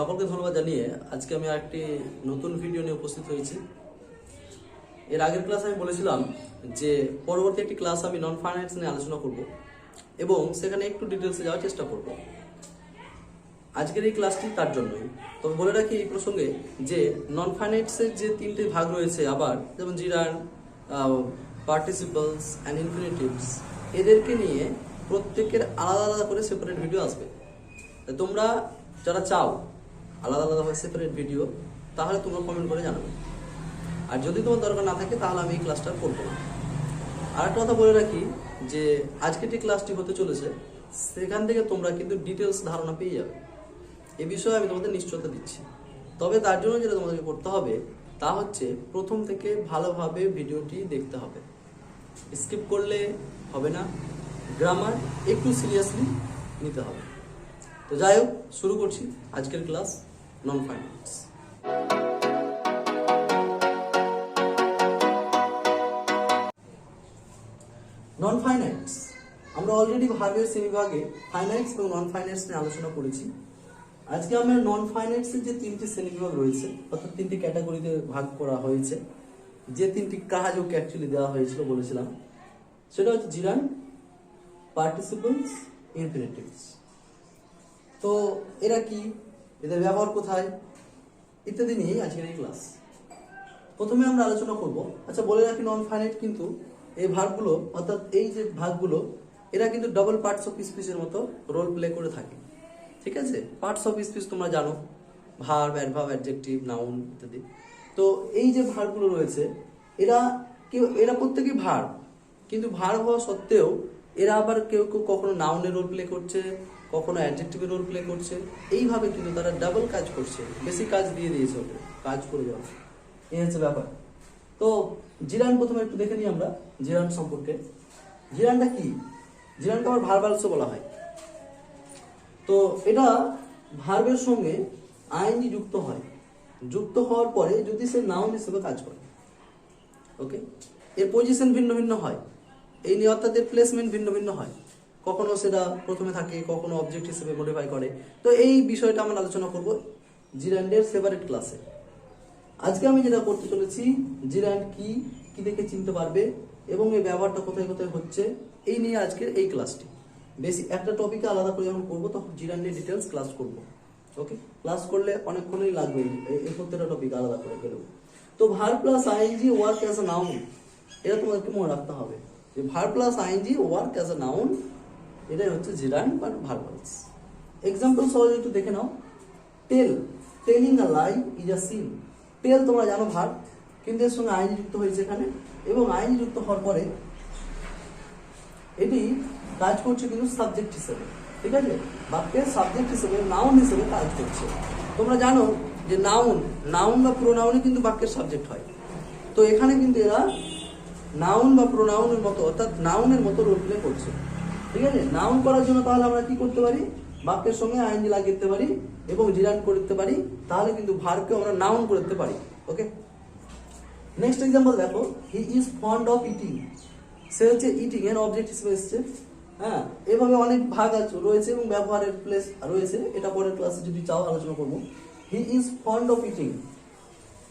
সকলকে ধন্যবাদ জানিয়ে আজকে আমি আরেকটি নতুন ভিডিও নিয়ে উপস্থিত হয়েছি। এর আগের ক্লাসে আমি বলেছিলাম যে পরবর্তী একটি ক্লাস আমি নন ফাইনান্স নিয়ে আলোচনা করব এবং সেখানে একটু ডিটেলসে যাওয়ার চেষ্টা করব। আজকের এই ক্লাসটি তার জন্যই। তবে বলে রাখি এই প্রসঙ্গে যে নন ফাইনান্সের যে তিনটি ভাগ রয়েছে, আবার যেমন জিরান, পার্টিসিপলস অ্যান্ড ইনফিনিটিভস, এদেরকে নিয়ে প্রত্যেকের আলাদা আলাদা করে সেপারেট ভিডিও আসবে। তোমরা যারা চাও আলাদা আলাদাভাবে সেপারেট ভিডিও, তাহলে তোমরা কমেন্ট করে জানাবে। আর যদি তোমার দরকার না থাকে তাহলে আমি এই ক্লাসটা করবো না। আর একটা কথা বলে রাখি যে আজকে যে ক্লাসটি হতে চলেছে সেখান থেকে তোমরা কিন্তু ডিটেলস ধারণা পেয়ে যাবে। এ বিষয়ে আমি তোমাদের নিশ্চয়তা দিচ্ছি। তবে তার জন্য যেটা তোমাদেরকে করতে হবে তা হচ্ছে প্রথম থেকে ভালোভাবে ভিডিওটি দেখতে হবে। স্কিপ করলে হবে না, গ্রামার একটু সিরিয়াসলি নিতে হবে। তো যাই হোক, শুরু করছি আজকের ক্লাস নন ফাইনান্স। নন ফাইনান্স আমরা অলরেডি ভার্বের শ্রেণীবিভাগে ফাইনান্স এবং নন ফাইনান্স নিয়ে আলোচনা করেছি। আজকে আমরা নন ফাইনান্সের যে তিনটি শ্রেণীবিভাগ রয়েছে, অর্থাৎ তিনটি ক্যাটাগরিতে ভাগ করা হয়েছে, যে তিনটি কাজকে অ্যাকচুয়ালি দেওয়া হয়েছিল বলেছিলাম, সেটা হচ্ছে জিরান, পার্টিসিপলস, ইনফিনিটিভস। তো এরা কি, এদের ব্যবহার কোথায় ইত্যাদি নিয়ে আজকের এই ক্লাস। প্রথমে আমরা আলোচনা করব। আচ্ছা, বলে রাখি নন ফাইনাইট কিন্তু এই ভাগগুলো, অর্থাৎ এই যে ভাগগুলো, এরা কিন্তু ডাবল পার্টস অফ স্পিচের মতো রোল প্লে করে থাকে। ঠিক আছে, পার্টস অফ স্পিচ তোমরা জানো, ভার্ব, অ্যাডভার্ব, অ্যাডজেক্টিভ, নাউন ইত্যাদি। তো এই যে ভার্বগুলো রয়েছে এরা প্রত্যেকেই ভার্ব, কিন্তু ভার্ব হওয়া সত্ত্বেও এরা আবার কেউ কেউ কখনো নাউনের রোল প্লে করছে, কখনো অ্যাডজেক্টিভের রোল প্লে করছে। এইভাবে কিন্তু তারা ডাবল কাজ করছে, বেশি কাজ দিয়ে দিয়েছে ওকে, কাজ করে যাওয়া, এই হচ্ছে ব্যাপার। তো জিরান প্রথমে একটু দেখে নিই আমরা জিরান সম্পর্কে। জিরানটা কি? জিরানটা আবার ভার্বালসও বলা হয়। তো এটা ভার্বের সঙ্গে আইএনজি যুক্ত হয়, যুক্ত হওয়ার পরে যদি সে নাউন হিসেবে কাজ করে, ওকে, এর পজিশন ভিন্ন ভিন্ন হয়, এই নিয়ে অর্থাৎ এর প্লেসমেন্ট ভিন্ন ভিন্ন হয়। কখনো সেটা প্রথমে থাকে, কখনো অবজেক্ট হিসেবে মডিফাই করে। তো এই বিষয়টা আমরা আলোচনা করব জিরান্ডের সেপারেট ক্লাসে। আজকে আমি যেটা করতে চলেছি, জিরান্ড কি কি দেখে চিনতে পারবে এবং এই ব্যবহারটা কোথায় কোথায় হচ্ছে, এই নিয়ে আজকের এই ক্লাসটি। বেশি একটা টপিকে আলাদা করে যখন করবো তখন জিরান্ডের ডিটেলস ক্লাস করব। ওকে, ক্লাস করলে অনেকক্ষণই লাগবে এই প্রত্যেকটা টপিক আলাদা করে গেলেও। তো verb plus ING work as a noun, এটা তোমাদেরকে মনে রাখতে হবে যে verb plus ING work as a noun, এটাই হচ্ছে জিরান্ড বা ভার্বালস। এক্সাম্পল সহজে একটু দেখে নাও। Tell, telling a lie is a sin. Tell তোমরা জানো ভার্ব, কিন্তু এর সঙ্গে আইএনজি যুক্ত হয়েছে এখানে, এবং আইএনজি যুক্ত হওয়ার পরে এটি কাজ করছে কিন্তু সাবজেক্ট হিসেবে। ঠিক আছে, বাক্যের সাবজেক্ট হিসেবে, নাউন হিসেবে কাজ করছে। তোমরা জানো যে নাউন বা প্রোনাউনই কিন্তু বাক্যের সাবজেক্ট হয়। তো এখানে কিন্তু এরা নাউন বা প্রোনাউনের মতো, অর্থাৎ নাউনের মতো রোল প্লে করছে। ঠিক আছে, নাউন করার জন্য তাহলে আমরা কি করতে পারি, বাক্যের সঙ্গে আইএনজি লাগিয়ে দিতে পারি এবং জিরান করতে পারি, তাহলে কিন্তু ভার্বকে আমরা নাউন করতে পারি। ওকে, নেক্সট এক্সাম্পল দেখো। He is fond of eating, সে হচ্ছে ইটিং এর অবজেক্ট হিসেবে এসছে। হ্যাঁ, এভাবে অনেক ভাগ রয়েছে এবং ব্যবহারের প্লেস রয়েছে, এটা পরের ক্লাসে যদি চাও আলোচনা করবো। He is fond of eating.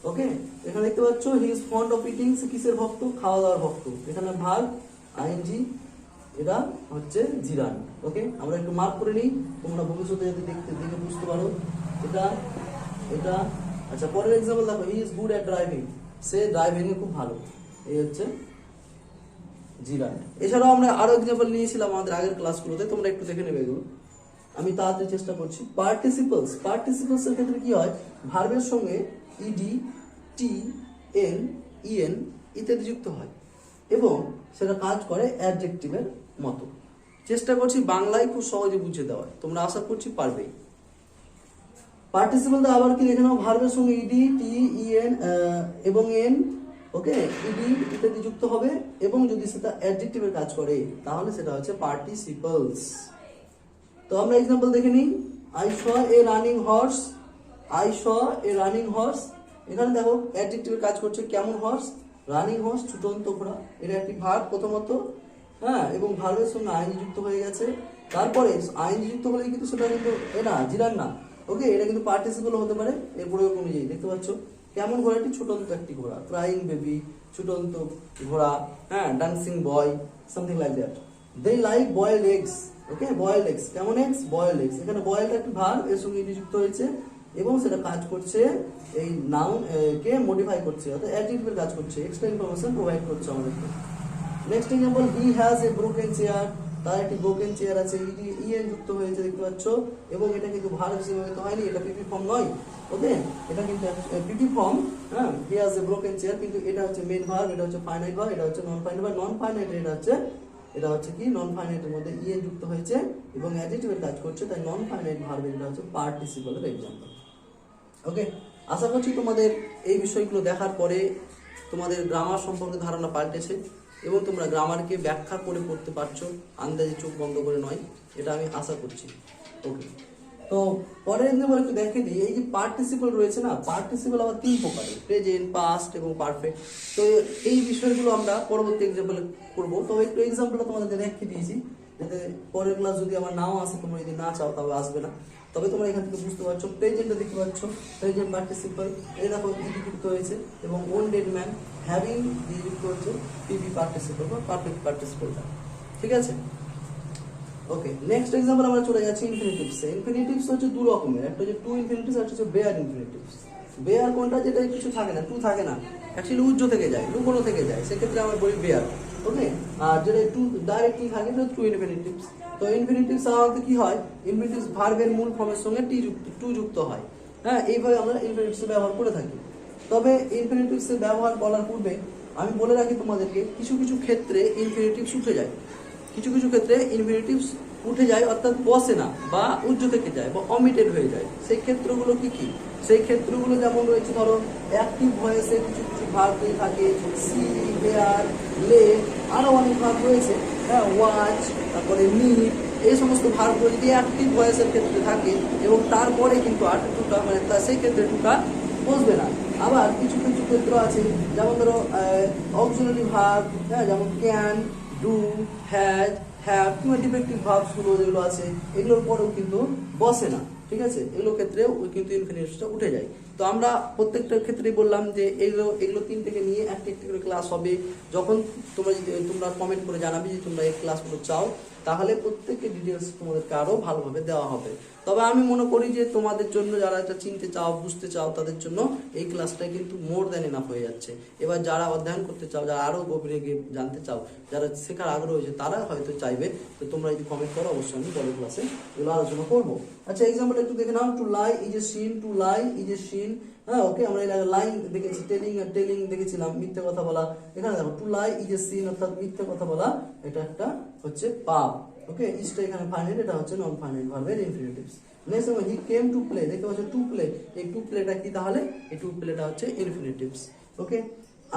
Okay, এখানে দেখতে পাচ্ছ he is fond of eating, সে কিসের ভক্ত? খাওয়া দাওয়ার ভক্ত। এখানে ভার্ব, আইএনজি, এটা হচ্ছে জিরান। ওকে, আমরা একটু মার্ক করে নিই, তোমরা ভবিষ্যতে যদি দেখে বুঝতে পারো এটা এটা। আচ্ছা, পরের এক্সাম্পল দেখো। He is good at driving, সে ড্রাইভিং এ খুব ভালো। এই হচ্ছে জিরান। এছাড়াও আমরা আরো এক্সাম্পল নিয়েছিলাম আমাদের আগের ক্লাসগুলোতে, তোমরা একটু দেখে নেবে এগুলো, আমি তাড়াতাড়ি চেষ্টা করছি। পার্টিসিপলস, পার্টিসিপলস এর ক্ষেত্রে কি হয়, ভার্বের সঙ্গে ইডি, টি, এন, ইএন ইত্যাদি যুক্ত হয় এবং সেটা কাজ করে অ্যাডজেক্টিভের মতো। চেষ্টা করছি বাংলায় খুব সহজে বুঝিয়ে দেওয়ার, তোমরা আশা করছি পারবেই। পার্টিসিপল আবার কি দেখে নাও, ভার্বের সঙ্গে ইডি, টি, ইএন এবং এন, ওকে, ইডি ইত্যাদি যুক্ত হবে এবং যদি সেটা অ্যাডজেক্টিভের কাজ করে তাহলে সেটা হচ্ছে পার্টিসিপলস। তো আমরা এক্সাম্পল দেখে নিই। I saw A running horse, I saw A running horse. এখানে দেখো অ্যাডজেক্টিভের কাজ করছে কেমন হর্স, রানিং হর্স, ছুটন্ত ঘোড়া। এটা একটি ভার্ব প্রথমত, হ্যাঁ, এবং ভার্বের সঙ্গে আইনজি যুক্ত হয়ে গেছে। তারপরে আইনজি যুক্ত হলে কিন্তু সেটা কিন্তু এটা জিরান না, ওকে, এটা কিন্তু পার্টিসিপল হতে পারে এর প্রয়োগ অনুযায়ী। দেখতে পাচ্ছ কেমন ঘোড়াটি? ছুটন্ত একটি ঘোড়া, ক্রাইং বেবি, ছুটন্ত ঘোড়া, হ্যাঁ, dancing boy, something like that. They like boiled eggs. Okay, boiled eggs, কেমন এগস? Boiled eggs. এখানে বয়েলড একটি ভার্ব এর সঙ্গে ইডি যুক্ত হয়েছে এবং সেটা কাজ করছে এই নাউন কে মডিফাই করছে, অর্থাৎ অ্যাডজেক্টিভের কাজ করছে, এক্সট্রা ইনফরমেশন প্রোভাইড করছে আমাদেরকে। Next example, he has a broken chair. তার একটি ব্রোকেন চেয়ার আছে, ইএন যুক্ত হয়েছে, দেখতে পাচ্ছ, এবং এটা কিন্তু ভার্ব হিসেবে তো হয়নি, এটা পিপি ফর্ম নয়। ওকে, এটা কিন্তু পিপি ফর্ম। হ্যাঁ, he has a broken chair, কিন্তু এটা হচ্ছে মেইন ভার্ব, এটা হচ্ছে ফাইনাইট ভার্ব, এটা হচ্ছে non finite verb. Non finite এটা হচ্ছে কি? নন ফাইনাইটের মধ্যে ইএন যুক্ত হয়েছে এবং অ্যাডজেক্টিভের কাজ করছে, তাই নন ফাইনাইট ভার্ব এটা হচ্ছে পার্টিসিপলের এক্সাম্পল। ওকে, আশা করছি তোমাদের এই বিষয়গুলো দেখার পরে তোমাদের গ্রামার সম্পর্কে ধারণা পাল্টেছে এবং তোমরা গ্রামারকে ব্যাখ্যা করে পড়তে পারছো, আন্দাজে চোখ বন্ধ করে নয়, এটা আমি আশা করছি। ওকে, তো পরের এক্সাম্পল একটু দেখে দিই। এই যে পার্টিসিপল রয়েছে না, পার্টিসিপল আবার তিন প্রকারের, প্রেজেন্ট, পাস্ট এবং পারফেক্ট। তো এই বিষয়গুলো আমরা পরবর্তী এক্সাম্পলে করবো। তো একটু এক্সাম্পলটা তোমাদেরকে রেখে দিয়েছি, যাতে পরের ক্লাস যদি আমার নাও আসে, তোমরা যদি না চাও তবে আসবে না। তবে তোমরা এখান থেকে বুঝতে পারছো, প্রেজেন্টে দেখতে পাচ্ছ, প্রেজেন্ট পার্টিসিপল, এই দেখো ইডি যুক্ত হয়েছে এবং ওন ডেড ম্যান, হ্যাভিং দিয়ে যুক্ত হচ্ছে পিপি পার্টিসিপল বা পারফেক্ট পার্টিসিপলটা। ঠিক আছে? ওকে, নেক্সট এক্সাম্পল আমরা চলে যাচ্ছি ইনফিনিটিভস। ইনফিনিটিভস হচ্ছে দু রকমের, একটা হচ্ছে টু ইনফিনিটিভস, একটা হচ্ছে বেয়ার ইনফিনিটিভস। বেয়ার কোনটা? যেটা কিছু থাকে না, টু থাকে না, অ্যাকচুয়ালি উজ্জ্ব থেকে যায়, লুকোনো থেকে যায়, সেক্ষেত্রে আমরা বলি বেয়ার। ওকে, আর যেটা টু ডাইরেক্টলি থাকে সেটা টু ইনফিনিটিভস। তো ইনফিনিটিভস সাধারণত কি হয়? ইনফিনিটিভস ভার্বের মূল ফর্মের সঙ্গে টু যুক্ত হয়। হ্যাঁ, এইভাবে আমরা ইনফিনিটিভস ব্যবহার করে থাকি। তবে ইনফিনিটিভস ব্যবহার বলার পূর্বে আমি বলে রাখি তোমাদেরকে, কিছু কিছু ক্ষেত্রে ইনফিনিটিভস উঠে যায়, কিছু কিছু ক্ষেত্রে ইনফিনিটিভস উঠে যায়, অর্থাৎ বসে না বা উজ্জ্ব থেকে যায় বা অমিটেড হয়ে যায়। সেই ক্ষেত্রগুলো কি কি? সেই ক্ষেত্রগুলো যেমন রয়েছে, ধরো অ্যাক্টিভ ভয়েসে কিছু কিছু ভার্ব থাকে, সি, বেয়ার, লে, আরও অনেক ভার্ব রয়েছে। হ্যাঁ, ওয়াচ, তারপরে মিট, এই সমস্ত ভার্বগুলো যদি অ্যাক্টিভ ভয়েসের ক্ষেত্রে থাকে এবং তারপরে কিন্তু আর টুটা মানে সেই ক্ষেত্রে টুটা বসবে না। আবার কিছু কিছু ক্ষেত্র আছে, যেমন ধরো অক্সিলারি ভার্ব, হ্যাঁ, যেমন ক্যান, ডু, হ্যাজ, হ্যাভ কিংবা ডিফেক্টিভ ভার্বসগুলো যেগুলো আছে, এগুলোর পরেও কিন্তু বসে না। ঠিক আছে, এগুলোর ক্ষেত্রেও কিন্তু ইনফিনিটিভসটা উঠে যায়। তো আমরা প্রত্যেকটার ক্ষেত্রেই বললাম যে এগুলো তিন থেকে নিয়ে একটি একটি করে ক্লাস হবে। যখন তোমরা কমেন্ট করে জানাবে যে তোমরা এই ক্লাসগুলো চাও, তাহলে প্রত্যেকের ডিটেলস তোমাদেরকে আরও ভালোভাবে দেওয়া হবে। তবে আমি মনে করি যে তোমাদের জন্য, যারা এটা চিনতে চাও, বুঝতে চাও, তাদের জন্য এই ক্লাসটা কিন্তু মোর দ্যান এনাফ হয়ে যাচ্ছে। এবার যারা অধ্যয়ন করতে চাও, যারা আরও গভীরে গিয়ে জানতে চাও, যারা শেখার আগ্রহ হয়েছে, তারা হয়তো চাইবে। তো তোমরা যদি কমেন্ট করো, অবশ্যই আমি পরের ক্লাসে এগুলো আলোচনা করবো। আচ্ছা, এক্সাম্পল একটু দেখে নাও। To lie is a sin, to lie is a sin. হ্যাঁ, ওকে, আমরা লাইন দেখেছি, টেলিং দেখেছিলাম, মিথ্যে কথা বলা। এখানে দেখো to lie is a sin, অর্থাৎ মিথ্যে কথা বলা, এটা একটা হচ্ছে পাপ। ওকে, ইজটা এখানে ফাইনাইট, এটা হচ্ছে নন ফাইনাইট ভার্বের ইনফিনিটিভস। নেক্সট আমরা হি কেম টু প্লে, দেখতে পাচ্ছ টু প্লে, এই টু প্লেটা কি? তাহলে এই টু প্লেটা হচ্ছে infinitives. Okay,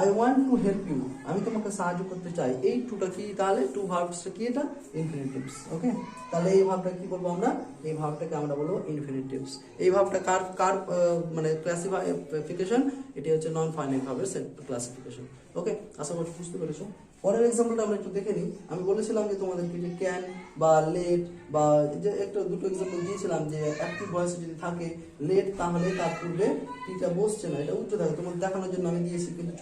I want to help you, আমি তোমাকে সাহায্য করতে চাই, এই টুটা কি? তাহলে টু ভার্বসটা কি? এটা ইনফিনিটিভস। ওকে, তাহলে এই ভাবটা কি বলবো আমরা? এই ভাবটাকে আমরা বলবো ইনফিনিটিভস। এই ভাবটা কার মানে ক্লাসিফিকেশন? এটি হচ্ছে নন ফাইনাইট ভার্বের ক্লাসিফিকেশন। ওকে, আশা করছি বুঝতে পেরেছো। পরের এক্সাম্পলটা আমরা একটু দেখে নিই। আমি বলেছিলাম যে তোমাদেরকে যে ক্যান বা লেট, বা যে একটা দুটো এক্সাম্পল দিয়েছিলাম যে অ্যাক্টিভ ভয়েসে যদি থাকে লেট, তাহলে তার পূর্বে টিটা বসছে না, এটা উচ্চ থাকে। তোমার দেখানোর জন্য আমি দিয়েছি, কিন্তু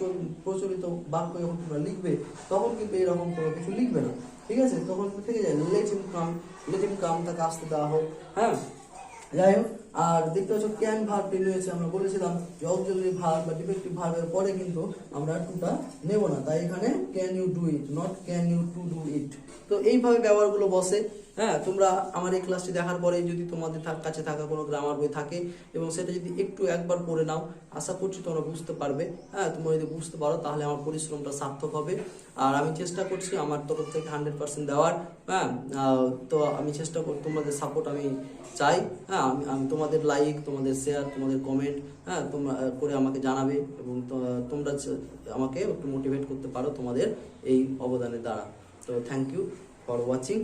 প্রচলিত বাক্য যখন তোমরা লিখবে, তখন কিন্তু এরকম কোনো কিছু লিখবে না। ঠিক আছে, তখন থেকে যায় লেট হিম কাম, তাকে আসতে দেওয়া হোক। হ্যাঁ, যাই হোক। আর দেখতে পাচ্ছ ক্যান ভার্বটি রয়েছে, আমরা বলেছিলাম যে অক্সিলারি ভার্ব বা ডিফেক্টিভ ভার্বের পরে কিন্তু আমরা টুটা নেব না, তাই এখানে can you do it, not can you to do it. তো এইভাবে ব্যবহারগুলো বসে। হ্যাঁ, তোমরা আমার এই ক্লাসটি দেখার পরে যদি তোমাদের কাছে থাকা কোনো গ্রামার বই থাকে এবং সেটা যদি একটু একবার পড়ে নাও, আশা করছি তোমরা বুঝতে পারবে। হ্যাঁ, তোমরা যদি বুঝতে পারো তাহলে আমার পরিশ্রমটা সার্থক হবে। আর আমি চেষ্টা করছি আমার তরফ থেকে 100% দেওয়ার। হ্যাঁ, তো আমি চেষ্টা করি, তোমাদের সাপোর্ট আমি চাই। হ্যাঁ, আমি তোমাদের লাইক, তোমাদের শেয়ার, তোমাদের কমেন্ট, হ্যাঁ, তোমরা করে আমাকে জানাবে এবং তোমরা আমাকে একটু মোটিভেট করতে পারো তোমাদের এই অবদানের দ্বারা। তো থ্যাংক ইউ ফর ওয়াচিং।